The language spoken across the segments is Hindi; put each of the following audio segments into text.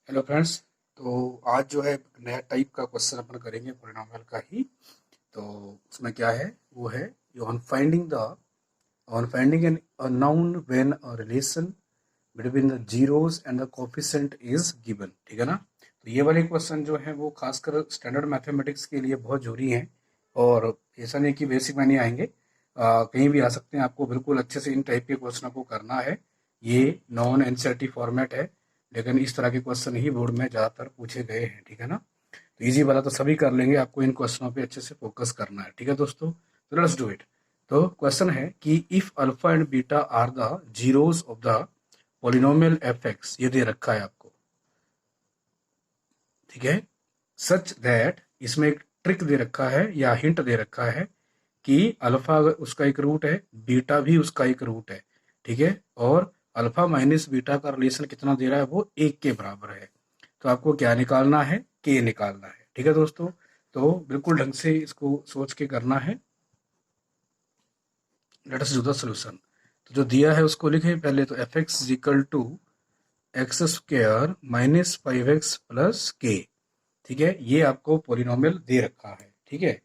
Hello friends. तो आज जो है नया टाइप का क्वेश्चन अपन करेंगे पॉलिनॉमियल का ही। तो उसमें क्या है वो है on finding N unknown when a relation between the zeros and the coefficient is given. ठीक है ना। तो ये वाले क्वेश्चन जो है वो खासकर स्टैंडर्ड मैथमेटिक्स के लिए बहुत जरूरी हैं। और ऐसा नहीं कि बेसिक में नहीं आएंगे, कहीं भी आ सकते हैं। आपको बिल्कुल अच्छे से इन टाइप के क्वेश्चन को करना है। ये नॉन एनसीईआरटी फॉर्मेट है, लेकिन इस तरह के क्वेश्चन ही बोर्ड में ज़्यादातर पूछे गए हैं। ठीक है ना। तो इजी वाला तो सभी कर लेंगे, आपको इन क्वेश्चनों पे अच्छे से फोकस करना है। ठीक है दोस्तों, तो लेट्स डू इट। तो क्वेश्चन है कि if alpha and beta are the zeros of the polynomial f x, ये दे रखा है आपको। ठीक है। सच दैट, इसमें एक ट्रिक दे रखा है या हिंट दे रखा है कि अल्फा अगर उसका एक रूट है, बीटा भी उसका एक रूट है। ठीक है। और अल्फा माइनस बीटा का रिलेशन कितना दे रहा है, वो एक के बराबर है। तो आपको क्या निकालना है, के निकालना है। ठीक है दोस्तों, तो बिल्कुल ढंग से इसको सोच के करना है। Let us do the solution. तो जो दिया है उसको लिखे पहले। तो f x equal to x square minus 5x plus k. ठीक है, ये आपको पोलिनोमियल दे रखा है। ठीक है।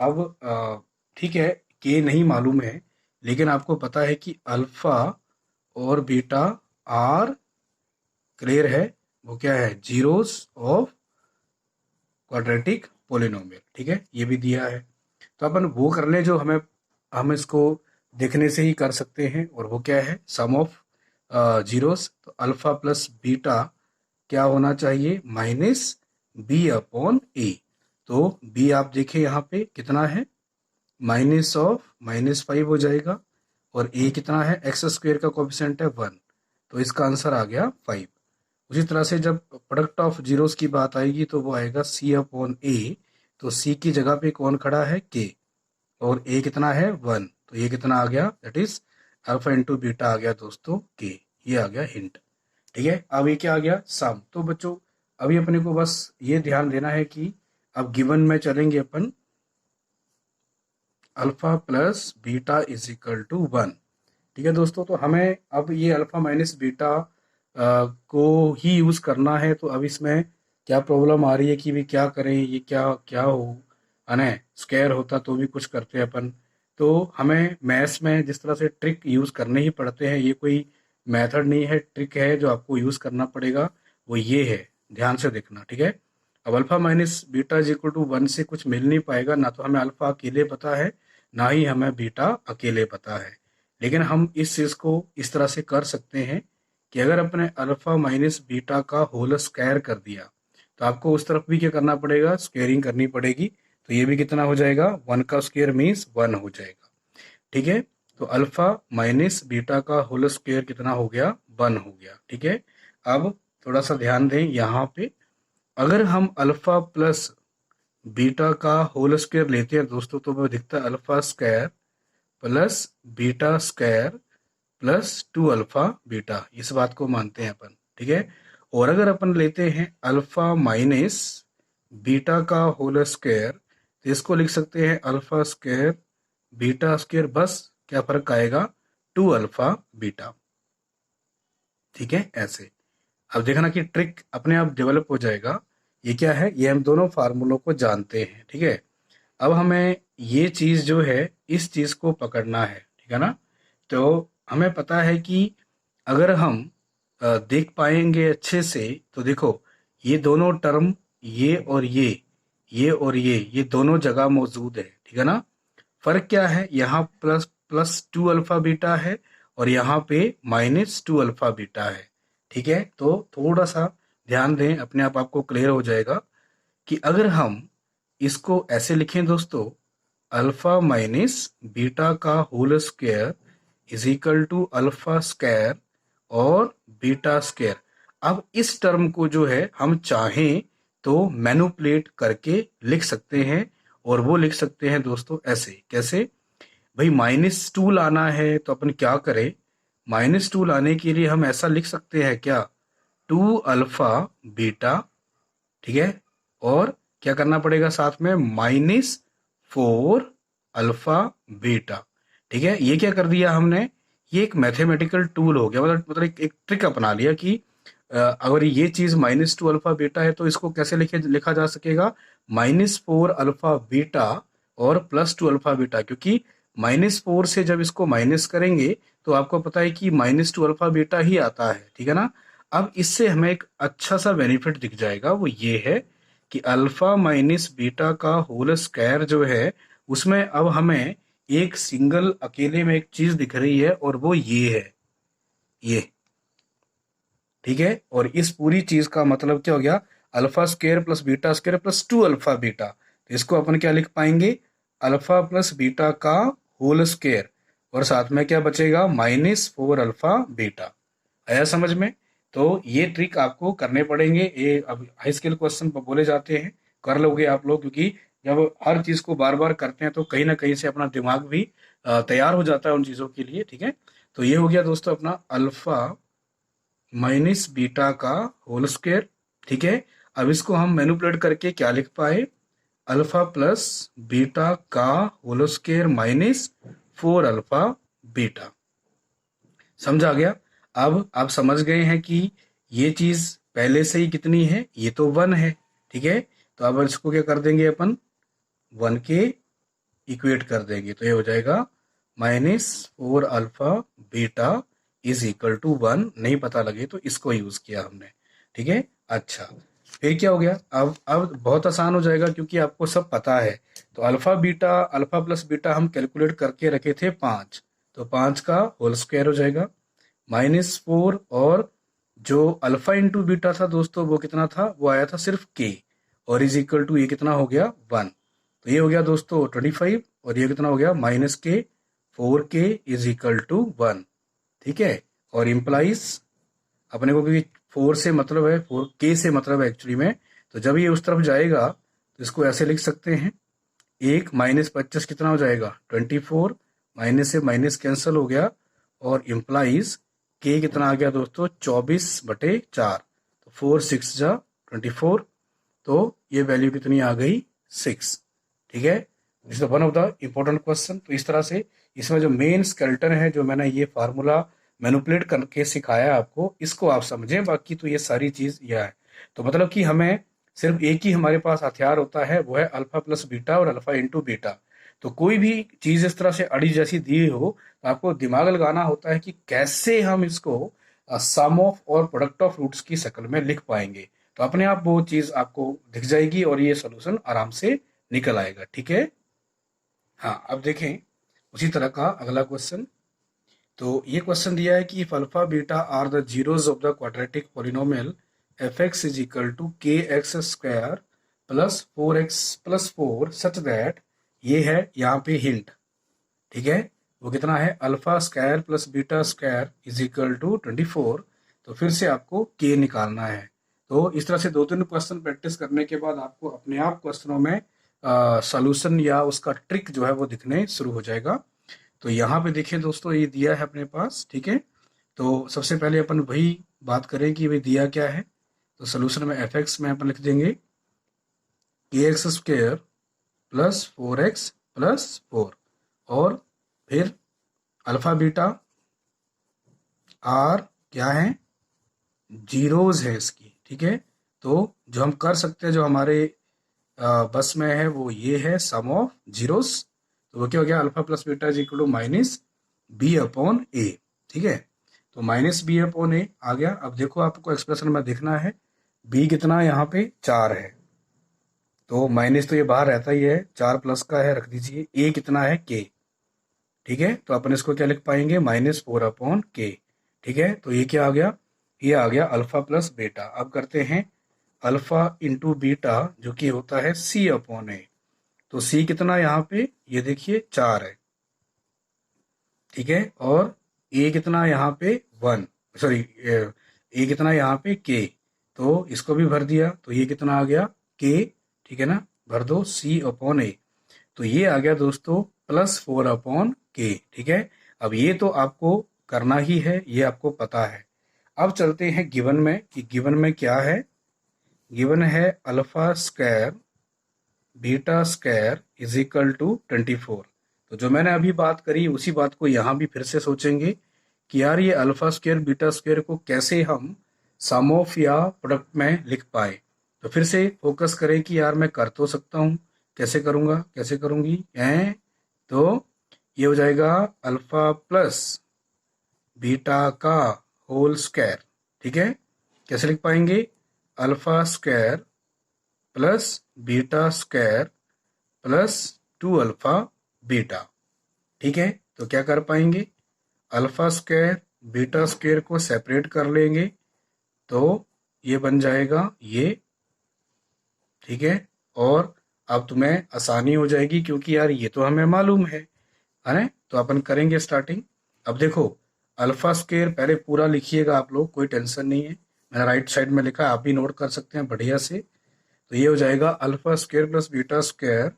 अब ठीक है, के नहीं मालूम है, लेकिन आपको पता है कि अल्फा और बीटा आर, क्लियर है, वो क्या है, जीरोस ऑफ क्वाड्रेटिक पोलिनोमियल। ठीक है, ये भी दिया है। तो अपन वो कर लें जो हम इसको देखने से ही कर सकते हैं, और वो क्या है, सम ऑफ जीरोस। तो अल्फा प्लस बीटा क्या होना चाहिए, माइनस बी अपॉन ए। तो बी आप देखें यहाँ पे कितना है, माइनस ऑफ -5 हो जाएगा। और ए कितना है, एक्स स्क्वेयर का कोफिशिएंट है 1, तो इसका आंसर आ गया 5। उसी तरह से जब प्रोडक्ट ऑफ जीरोस की बात आएगी तो वो आएगा सी अपॉन ए। तो सी की जगह पे कौन खड़ा है, के, और ए कितना है 1, तो ये कितना आ गया, that is alpha into beta आ गया दोस्तों के। ये आ गया हिंट। ठीक है, अब ये क्या आ गया, सम। तो बच्चों अभी अपने को बस ये ध्यान देना है कि अब गिवन में चलेंगे अपन, alpha plus beta is equal to 1। ठीक है दोस्तों, तो हमें अब ये अल्फा माइनस बीटा को ही यूज करना है। तो अब इसमें क्या प्रॉब्लम आ रही है कि भी क्या करें, ये क्या क्या हो, अने स्क्वायर होता तो भी कुछ करते हैं अपन। तो हमें मैथ्स में जिस तरह से ट्रिक यूज करने ही पड़ते हैं, ये कोई मेथड नहीं है, ट्रिक है जो आपको यूज करना पड़ेगा, वो ये है। ध्यान से देखना। ठीक है। अब alpha minus beta is equal to 1 से कुछ मिल नहीं पाएगा, ना तो हमें अल्फा अकेले पता है, ना ही हमें बीटा अकेले पता है। लेकिन हम इस चीज को इस तरह से कर सकते हैं कि अगर अपने अल्फा माइनस बीटा का होल स्क्वायर कर दिया, तो आपको उस तरफ भी क्या करना पड़ेगा, स्क्वेयरिंग करनी पड़ेगी। तो ये भी कितना हो जाएगा, 1 का स्क्वायर मीन्स 1 हो जाएगा। ठीक है। तो अल्फा माइनस बीटा का होल स्क्वायर कितना हो गया, 1 हो गया। ठीक है। अब थोड़ा सा ध्यान दें यहाँ पे, अगर हम अल्फा प्लस बीटा का होल स्क्वायर लेते हैं दोस्तों, तो वो दिखता है alpha square plus beta square plus 2 alpha beta. इस बात को मानते हैं अपन। ठीक है। और अगर अपन लेते हैं अल्फा माइनस बीटा का होल स्क्वायर, तो इसको लिख सकते हैं अल्फा स्क्वायर बीटा स्क्वायर, बस क्या फर्क आएगा, 2 अल्फा बीटा। ठीक है, ऐसे। अब देखना कि ट्रिक अपने आप डेवलप हो जाएगा। ये क्या है, ये हम दोनों फार्मूलों को जानते हैं। ठीक है। अब हमें ये चीज जो है, इस चीज को पकड़ना है। ठीक है ना। तो हमें पता है कि अगर हम देख पाएंगे अच्छे से, तो देखो ये दोनों टर्म, ये और ये और ये दोनों जगह मौजूद है। ठीक है ना। फर्क क्या है, यहाँ प्लस प्लस 2 अल्फा बीटा है, और यहाँ पे -2 अल्फा बीटा है। ठीक है। तो थोड़ा सा ध्यान दें, अपने आप आपको क्लियर हो जाएगा कि अगर हम इसको ऐसे लिखें दोस्तों, अल्फा माइनस बीटा का whole square is equal to alpha square और बीटा स्क्वायर। अब इस टर्म को जो है हम चाहें तो मैनुपुलेट करके लिख सकते हैं, और वो लिख सकते हैं दोस्तों ऐसे। कैसे भाई, -2 लाना है तो अपन क्या करें, -2 लाने के लिए हम ऐसा लिख सकते हैं क्या, 2 अल्फा बीटा। ठीक है। और क्या करना पड़ेगा साथ में, -4 अल्फा बीटा। ठीक है। ये क्या कर दिया हमने, ये एक मैथमेटिकल टूल हो गया, मतलब एक ट्रिक अपना लिया कि अगर ये चीज -2 अल्फा बीटा है तो इसको कैसे लिखा जा सकेगा, -4 अल्फा बीटा और +2 अल्फा बीटा, क्योंकि -4 से जब इसको माइनस करेंगे तो आपको पता है कि -2 अल्फा बीटा ही आता है, ठीक है ना। अब इससे हमें एक अच्छा सा बेनिफिट दिख जाएगा, वो ये है कि अल्फा माइनस बीटा का होल स्क्वायर जो है उसमें अब हमें एक सिंगल अकेले में एक चीज दिख रही है और वो ये है, ये, ठीक है। और इस पूरी चीज का मतलब क्या हो गया, alpha square plus beta square plus 2 alpha beta. तो इसको अपन क्या लिख पाएंगे, अल्फा प्लस बीटा का होल स्क्वायर, और साथ में क्या बचेगा, -4 अल्फा बीटा। आया समझ में। तो ये ट्रिक आपको करने पड़ेंगे, ये अब हाई स्केल क्वेश्चन बोले जाते हैं, कर लोगे आप लोग, क्योंकि जब हर चीज को बार बार करते हैं तो कहीं ना कहीं से अपना दिमाग भी तैयार हो जाता है उन चीजों के लिए, ठीक है। तो ये हो गया दोस्तों अपना अल्फा माइनस बीटा का होल स्क्वायर, ठीक है। अब इसको हम मैनिपुलेट करके क्या लिख पाए, अल्फा प्लस बीटा का होल स्क्वायर -4 अल्फा बीटा। समझा गया। अब आप समझ गए हैं कि ये चीज पहले से ही कितनी है, ये तो 1 है, ठीक है। तो अब इसको क्या कर देंगे अपन, 1 के इक्वेट कर देंगे, तो ये हो जाएगा -4 alpha beta is equal to 1। नहीं पता लगे तो इसको यूज किया हमने, ठीक है। अच्छा, फिर क्या हो गया, अब बहुत आसान हो जाएगा क्योंकि आपको सब पता है। तो अल्फा प्लस बीटा हम कैलकुलेट करके रखे थे 5, तो 5 का होल स्क्वायर हो जाएगा -4, और जो अल्फा इंटू बीटा था दोस्तों वो कितना था, वो आया था सिर्फ के, और इज इक्वल टू ये कितना हो गया 1। तो ये हो गया दोस्तों 25, और ये कितना हो गया -4 के इज इक्वल टू 1, ठीक है। और इम्प्लाइज अपने को, क्योंकि 4 से मतलब है, 4 के से मतलब है एक्चुअली में, तो जब ये उस तरफ जाएगा तो इसको ऐसे लिख सकते हैं, एक -25 कितना हो जाएगा 24, माइनस से माइनस कैंसिल हो गया, और इम्प्लाइज के कितना आ गया दोस्तों 24/4, तो 4 6 जा 24, तो ये वैल्यू कितनी आ गई 6, ठीक है। This is one of the important question. तो इस तरह से इसमें जो मेन स्केलेटन है, जो मैंने ये फार्मूला मैनिपुलेट करके सिखाया आपको, इसको आप समझें, बाकी तो ये सारी चीज यह है। तो मतलब कि हमें सिर्फ एक ही हमारे पास हथियार होता है, वो है अल्फा प्लस बीटा और अल्फा इंटू बीटा। तो कोई भी चीज इस तरह से अड़ी जैसी दी हो तो आपको दिमाग लगाना होता है कि कैसे हम इसको सम ऑफ और प्रोडक्ट ऑफ रूट्स की शक्ल में लिख पाएंगे। तो अपने आप वो चीज आपको दिख जाएगी और ये सोल्यूशन आराम से निकल आएगा, ठीक है। हाँ, अब देखें उसी तरह का अगला क्वेश्चन। तो ये क्वेश्चन दिया है कि if alpha beta are the zeros of the quadratic polynomial f x is equal to k x square plus 4x+4 such that, ये है यहाँ पे हिंट, ठीक है। वो कितना है, alpha square plus beta square is equal to 24। तो फिर से आपको के निकालना है। तो इस तरह से 2-3 क्वेश्चन प्रैक्टिस करने के बाद आपको अपने आप क्वेश्चनों में सॉल्यूशन या उसका ट्रिक जो है वो दिखने शुरू हो जाएगा। तो यहाँ पे देखिए दोस्तों, ये दिया है अपने पास, ठीक है। तो सबसे पहले अपन वही बात करें कि भाई दिया क्या है। तो सोल्यूशन में एफ एक्स में अपन लिख देंगे के एक्स स्क्वेयर प्लस 4x+4, और फिर अल्फा बीटा आर क्या है, जीरोज है इसकी, ठीक है। तो जो हम कर सकते हैं, जो हमारे बस में है, वो ये है सम ऑफ जीरोस। तो वो क्या हो गया, alpha plus beta is equal to -b/a, ठीक है। तो -b/a आ गया। अब देखो आपको एक्सप्रेशन में देखना है, b कितना है यहाँ पे 4 है, तो माइनस तो ये बाहर रहता ही है, 4 प्लस का है, रख दीजिए। a कितना है k, ठीक है। तो अपन इसको क्या लिख पाएंगे, -4/k, ठीक है। तो ये क्या आ गया, ये आ गया अल्फा प्लस बीटा। अब करते हैं अल्फा इंटू बीटा, जो कि होता है c/a। तो c कितना यहाँ पे, ये देखिए 4 है, ठीक है। और a कितना यहाँ पे 1, सॉरी a कितना यहाँ पे k, तो इसको भी भर दिया, तो ये कितना आ गया k, ठीक है ना, भर दो c/a। तो ये आ गया दोस्तों +4/k, ठीक है। अब ये तो आपको करना ही है, ये आपको पता है। अब चलते हैं गिवन में, कि गिवन में क्या है। गिवन है alpha square beta square is equal to 24। तो जो मैंने अभी बात करी उसी बात को यहाँ भी फिर से सोचेंगे कि यार ये अल्फा स्क्वायर बीटा स्क्वायर को कैसे हम सम ऑफ या प्रोडक्ट में लिख पाए। तो फिर से फोकस करें कि यार मैं कर तो सकता हूँ, कैसे करूँगा, कैसे करूँगी हैं। तो ये हो जाएगा अल्फा प्लस बीटा का होल स्क्वायर। ठीक है, कैसे लिख पाएंगे? Alpha square plus beta square plus 2 alpha beta. ठीक है, तो क्या कर पाएंगे? अल्फा स्क्वायर बीटा स्क्वायर को सेपरेट कर लेंगे तो ये बन जाएगा ये। ठीक है, और अब तुम्हें आसानी हो जाएगी क्योंकि यार ये तो हमें मालूम है ना। तो अपन करेंगे स्टार्टिंग। अब देखो, अल्फा स्क्वायर पहले पूरा लिखिएगा आप लोग, कोई टेंशन नहीं है, मैंने राइट साइड में लिखा है, आप भी नोट कर सकते हैं बढ़िया से। तो ये हो जाएगा alpha square plus beta square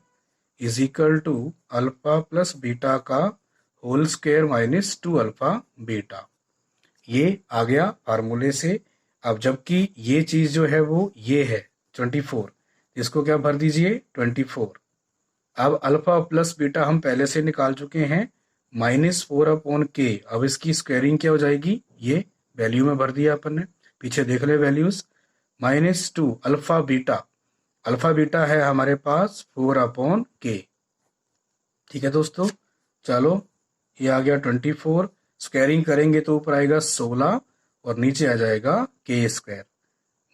is equal to alpha plus beta का whole square minus 2 alpha beta. ये आ गया फार्मूले से। अब जबकि ये चीज जो है वो ये है 24, इसको क्या भर दीजिए 24। अब अल्फा प्लस बीटा हम पहले से निकाल चुके हैं -4/k। अब इसकी स्क्वायरिंग क्या हो जाएगी? ये वैल्यू में भर दिया अपन ने, पीछे देख ले values. -2 alpha beta, alpha beta है हमारे पास 4/k। ठीक है दोस्तों, चलो ये आ गया 24। स्क्वायरिंग करेंगे तो ऊपर आएगा 16 और नीचे आ जाएगा k स्क्वायर।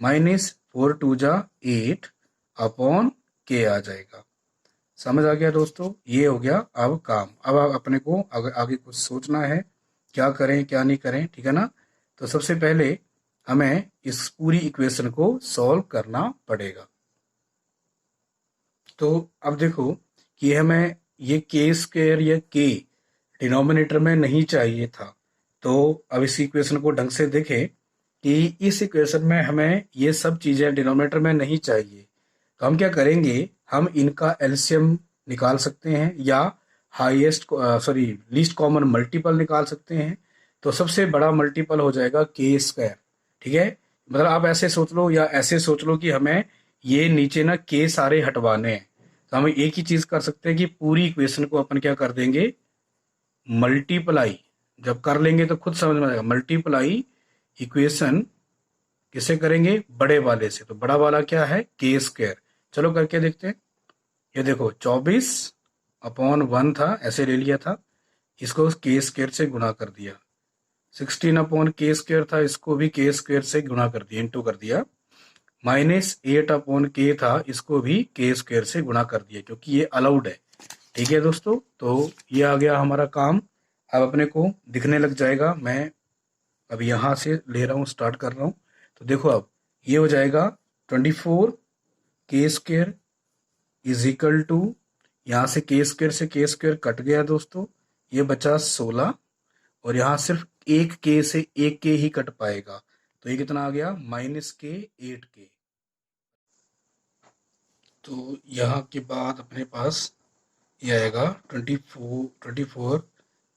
-4 2 जा 8/k आ जाएगा। समझ आ गया दोस्तों? ये हो गया अब काम। अब अपने को आगे कुछ सोचना है, क्या करें क्या नहीं करें, ठीक है ना। तो सबसे पहले हमें इस पूरी इक्वेशन को सॉल्व करना पड़ेगा। तो अब देखो कि हमें ये के स्क्वायर या के डिनोमिनेटर में नहीं चाहिए था। तो अब इस इक्वेशन को ढंग से देखें कि इस इक्वेशन में हमें ये सब चीजें डिनोमिनेटर में नहीं चाहिए। तो हम क्या करेंगे, हम इनका एलसीएम निकाल सकते हैं या लीस्ट कॉमन मल्टीपल निकाल सकते हैं। तो सबसे बड़ा मल्टीपल हो जाएगा के स्क्वायर। ठीक है, मतलब आप ऐसे सोच लो या ऐसे सोच लो कि हमें ये नीचे ना के सारे हटवाने हैं। तो हम एक ही चीज कर सकते हैं कि पूरी इक्वेशन को अपन क्या कर देंगे, मल्टीप्लाई। जब कर लेंगे तो खुद समझ में आएगा। मल्टीप्लाई इक्वेशन किसे करेंगे? बड़े वाले से। तो बड़ा वाला क्या है? के स्क्वायर। चलो करके देखते हैं। ये देखो 24/1 था, ऐसे ले लिया था, इसको के स्क्वायर से गुणा कर दिया। 16/k स्क्वायर था, इसको भी के स्क्वायर से गुणा कर दिया, इंटू कर दिया। -8/k था, इसको भी के स्क्वायर से गुणा कर दिया क्योंकि ये अलाउड है। ठीक है दोस्तों, तो ये आ गया हमारा काम। अब अपने को दिखने लग जाएगा। मैं अब यहाँ से ले रहा हूँ, स्टार्ट कर रहा हूँ। तो देखो अब ये हो जाएगा 24k² इज इक्वल टू, यहाँ से के स्क्वायर से के स्क्वायर कट गया दोस्तों, ये बचा 16 और यहाँ सिर्फ एक के से एक के ही कट पाएगा। तो ये कितना आ गया? -8k। तो यहाँ के बाद अपने पास ये आएगा 24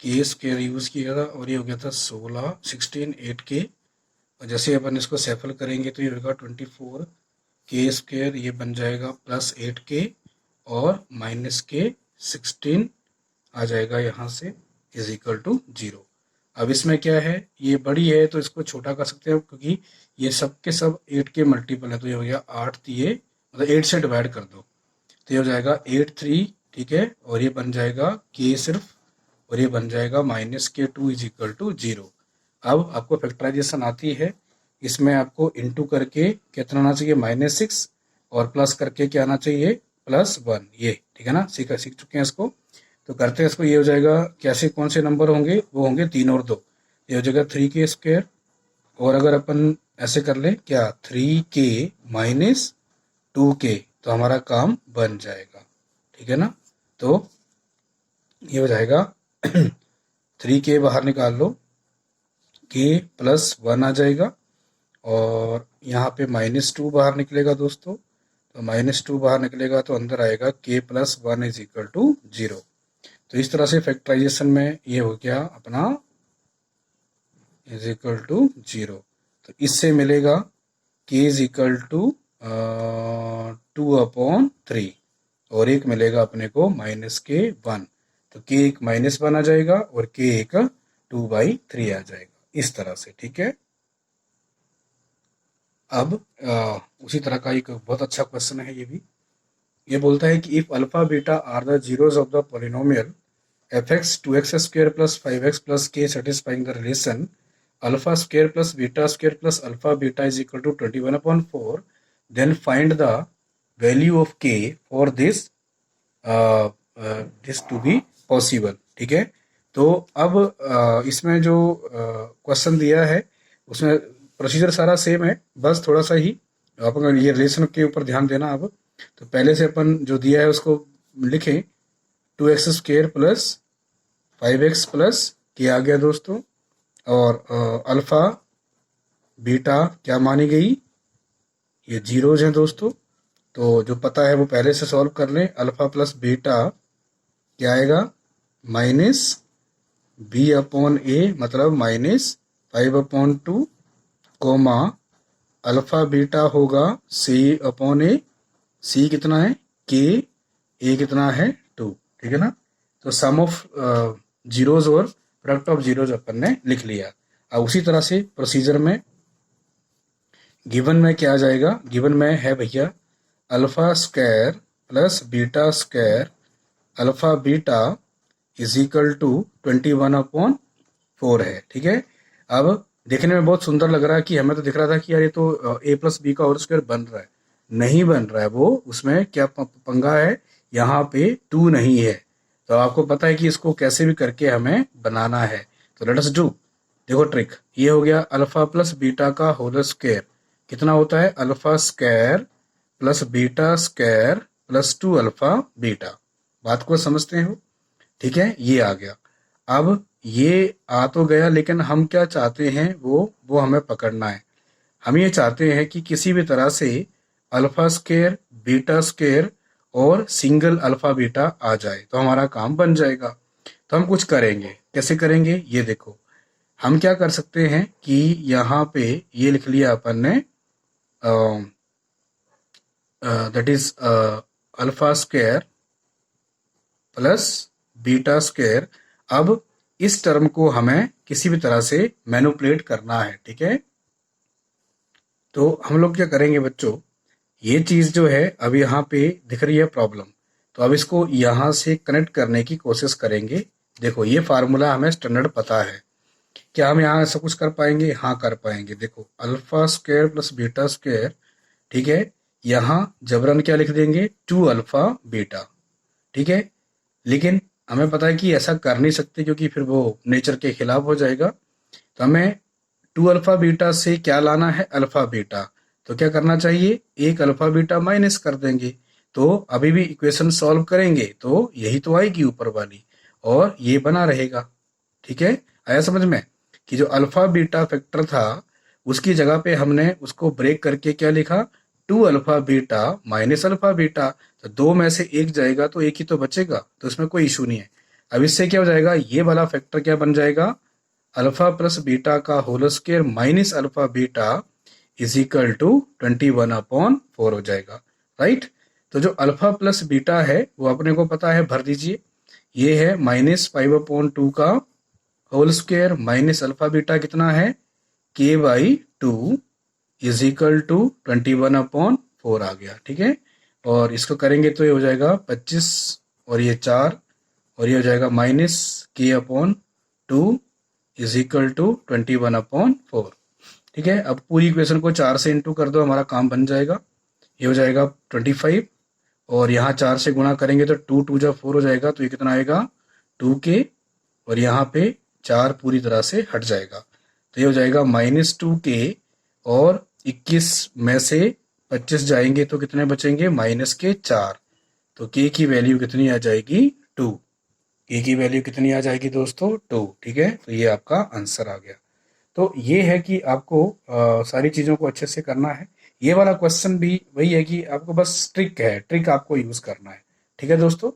के स्क्वायर यूज किया था और ये हो गया था 16 8k। और जैसे अपन इसको सैफल करेंगे तो ये होगा 24k², ये बन जाएगा +8k और -k16 आ जाएगा यहाँ से, इज इक्वल टू 0। अब इसमें क्या है, ये बड़ी है तो इसको छोटा कर सकते हैं क्योंकि ये सब के सब 8 के मल्टीपल है। तो ये हो गया 8 दिए, मतलब 8 से डिवाइड कर दो तो ये हो जाएगा 8×3। ठीक है, और ये बन जाएगा k सिर्फ, और ये बन जाएगा -k2 इज इक्वल टू 0। अब आपको फैक्टराइजेशन आती है, इसमें आपको इंटू करके कितना आना चाहिए? -6 और प्लस करके क्या आना चाहिए? +1। ये ठीक है ना, सीख चुके हैं इसको। तो करते हैं इसको। ये हो जाएगा कैसे, कौन से नंबर होंगे? वो होंगे 3 और 2। ये हो जाएगा 3k²। और अगर अपन ऐसे कर ले क्या, 3k - 2k, तो हमारा काम बन जाएगा। ठीक है ना, तो ये हो जाएगा 3k बाहर निकाल लो, k +1 आ जाएगा और यहाँ पे -2 बाहर निकलेगा दोस्तों। तो -2 बाहर निकलेगा तो अंदर आएगा k +1 इज इक्वल टू 0। तो इस तरह से फैक्टराइजेशन में ये हो गया अपना इज इक्वल टू 0। तो इससे मिलेगा k इज इक्वल टू 2/3 और एक मिलेगा अपने को -k1। तो k एक -1 आ जाएगा और k एक 2/3 आ जाएगा, इस तरह से। ठीक है, अब उसी तरह का एक बहुत अच्छा क्वेश्चन है ये भी। ये बोलता है कि if alpha beta are the zeros of the polynomial f x two x square plus five x plus k satisfying the relation alpha square plus beta square plus alpha beta is equal to 21/4, then find the value of k for this this to be possible. ठीक है, तो अब इसमें जो क्वेश्चन दिया है उसमें प्रोसीजर सारा सेम है, बस थोड़ा सा ही अपन ये रिलेशन के ऊपर ध्यान देना। अब तो पहले से अपन जो दिया है उसको लिखें, 2x² प्लस 5x प्लस के आ गया दोस्तों, और अल्फा बीटा क्या मानी गई, ये जीरोज हैं दोस्तों, तो जो पता है वो पहले से सॉल्व कर लें। अल्फा प्लस बीटा क्या आएगा, माइनस बी अपॉन ए मतलब -5/2, कोमा अल्फा बीटा होगा सी अपॉन ए, सी कितना है के, ए कितना है 2। ठीक है ना, तो सम ऑफ जीरोज और प्रोडक्ट ऑफ जीरोज अपन ने लिख लिया। अब उसी तरह से प्रोसीजर में गिवन में क्या आ जाएगा, गिवन में है भैया alpha square plus beta square alpha beta is equal to 21/4 है। ठीक है, अब देखने में बहुत सुंदर लग रहा है कि हमें तो दिख रहा था कि यार ये तो a प्लस बी का होल स्क्वायर बन रहा है, नहीं बन रहा है। वो उसमें क्या पंगा है, यहाँ पे 2 नहीं है, तो आपको पता है कि इसको कैसे भी करके हमें बनाना है। तो लेट अस डू, देखो ट्रिक, ये हो गया अल्फा प्लस बीटा का होल स्क्वायर, कितना होता है alpha square plus beta square plus 2 alpha beta. बात को समझते हो? ठीक है, ये आ गया। अब ये आ तो गया, लेकिन हम क्या चाहते हैं वो हमें पकड़ना है। हम ये चाहते हैं कि किसी भी तरह से अल्फा स्क्वायर बीटा स्क्वायर और सिंगल अल्फा बीटा आ जाए तो हमारा काम बन जाएगा। तो हम कुछ करेंगे, कैसे करेंगे ये देखो। हम क्या कर सकते हैं कि यहाँ पे ये लिख लिया अपन ने, that is alpha square plus beta square. अब इस टर्म को हमें किसी भी तरह से मैनिपुलेट करना है। ठीक है, तो हम लोग क्या करेंगे बच्चों, ये चीज जो है अब यहाँ पे दिख रही है प्रॉब्लम, तो अब इसको यहाँ से कनेक्ट करने की कोशिश करेंगे। देखो ये फार्मूला हमें स्टैंडर्ड पता है, क्या हम यहाँ ऐसा कुछ कर पाएंगे? हाँ कर पाएंगे। देखो alpha square plus beta square, ठीक है, यहाँ जबरन क्या लिख देंगे 2 अल्फा बीटा। ठीक है, लेकिन हमें पता है कि ऐसा कर नहीं सकते क्योंकि फिर वो नेचर के खिलाफ हो जाएगा। तो हमें 2 अल्फा बीटा से क्या लाना है, अल्फा बीटा। तो क्या करना चाहिए, एक अल्फा बीटा माइनस कर देंगे, तो अभी भी इक्वेशन सॉल्व करेंगे तो यही तो आएगी ऊपर वाली, और ये बना रहेगा। ठीक है, आया समझ में कि जो अल्फा बीटा फैक्टर था उसकी जगह पे हमने उसको ब्रेक करके क्या लिखा, 2 alpha beta minus alpha beta. तो 2 में से एक जाएगा तो एक ही तो बचेगा, तो इसमें कोई इशू नहीं है। अब इससे क्या हो जाएगा, ये वाला फैक्टर क्या बन जाएगा, अल्फा प्लस बीटा का whole square minus alpha beta is equal to 21/4 हो जाएगा। राइट, तो जो अल्फा प्लस बीटा है वो अपने को पता है, भर दीजिए। ये है -5/2 का whole square minus alpha beta कितना है, k/2 इज इक्वल टू 21/4 आ गया। ठीक है, और इसको करेंगे तो ये हो जाएगा 25 और ये 4, और ये हो जाएगा -k/2 इज इक्वल टू 21/4। ठीक है, अब पूरी इक्वेशन को 4 से इंटू कर दो, हमारा काम बन जाएगा। ये हो जाएगा 25, और यहाँ 4 से गुणा करेंगे तो 2 2 4 हो जाएगा, तो ये कितना आएगा 2k, और यहाँ पे 4 पूरी तरह से हट जाएगा, तो ये हो जाएगा -2k, और 21 में से 25 जाएंगे तो कितने बचेंगे, -4। तो k की वैल्यू कितनी आ जाएगी 2, k की वैल्यू कितनी आ जाएगी दोस्तों 2। ठीक है, तो ये आपका आंसर आ गया। तो ये है कि आपको सारी चीज़ों को अच्छे से करना है। ये वाला क्वेश्चन भी वही है कि आपको बस ट्रिक है, ट्रिक आपको यूज़ करना है। ठीक है दोस्तों।